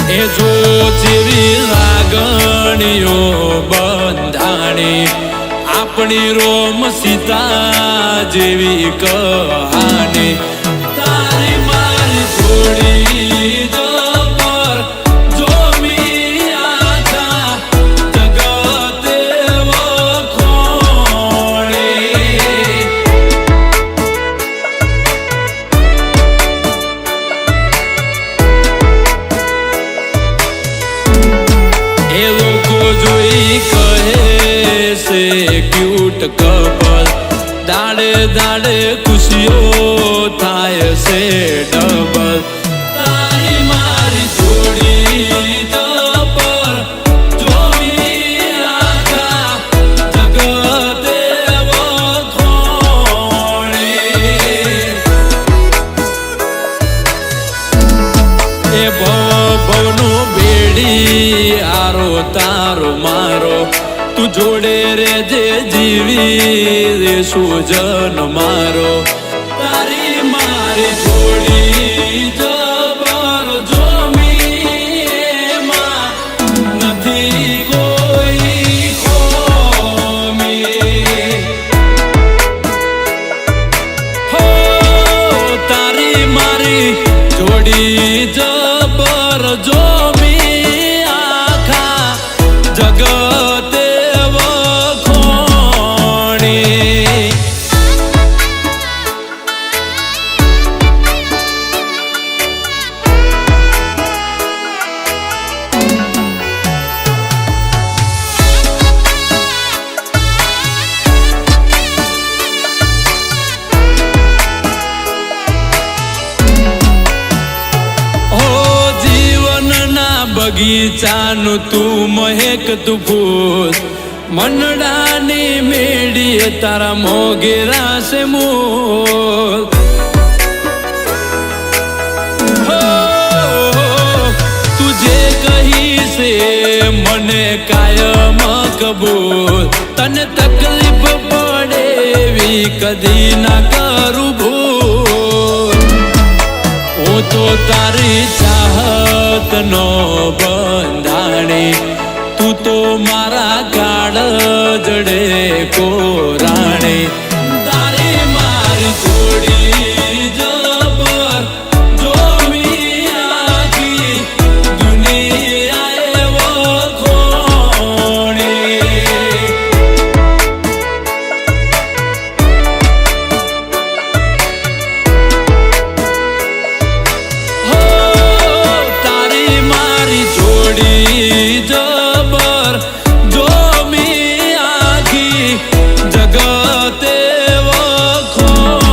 એ જો જેવી લાગણીઓ બંધાણી આપણી રોમ સીતા જેવી કહાની તારી મારી જોડી જબર જોમી આખા જગતે વખોણી એ લોકો જોઈ કહે છે ક્યુટ કપલ દાડે દાડે ખુશીઓ થાય છે ડબલ તારી મારી જોડી જબર જોવી આખા જગતે વખોણી એ ભવનો બેડી આરો તારો મારો તું જોડે રેજે જીવી સુજન મારો તારી મારી જોડી જબર જોમી એમાં નથી કોઈ ખોમી હો તારી મારી જોડી જબર જોમી આખા જગતે વખોણી બગીચાનું તું મહેક તું ફૂલ મનડાની મેડીએ તારા મોગેરા છે મૂલ હો તું જે કહી છે મને કાયમ કબૂલ તને તકલીફ પડે એવી કદી ના કરું ભૂલ હું તો તારી ચાહત નો બંધાણી તું તો મારા કાળ જડે કોરાણી તારી મારી જોડી જબર જોમી આખી દુનિયાએ વખોણી જબર જોમી આખી જગતે વખોણી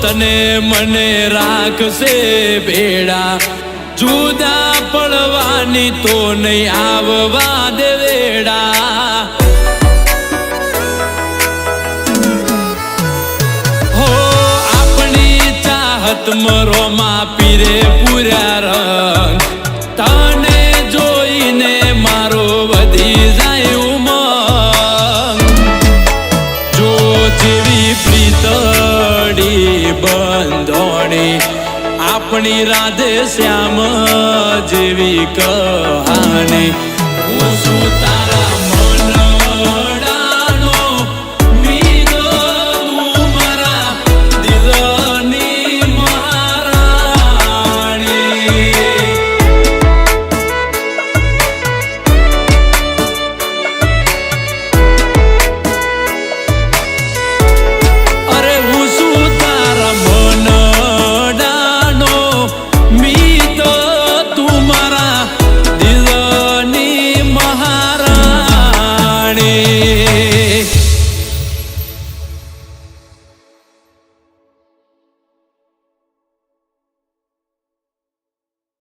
તને મને રાખશે ભેડા જુદા પડવાની તો નહીં આવવા દે વેડા હો આપણી ચાહત મરોમાં પીરે પૂર્યા રંગ તને જોઈને મારો વધી જાય ઉમંગ જો જેવી પ્રીતડી બંધોણી આપણી રાધે શ્યામ જેવી કહાની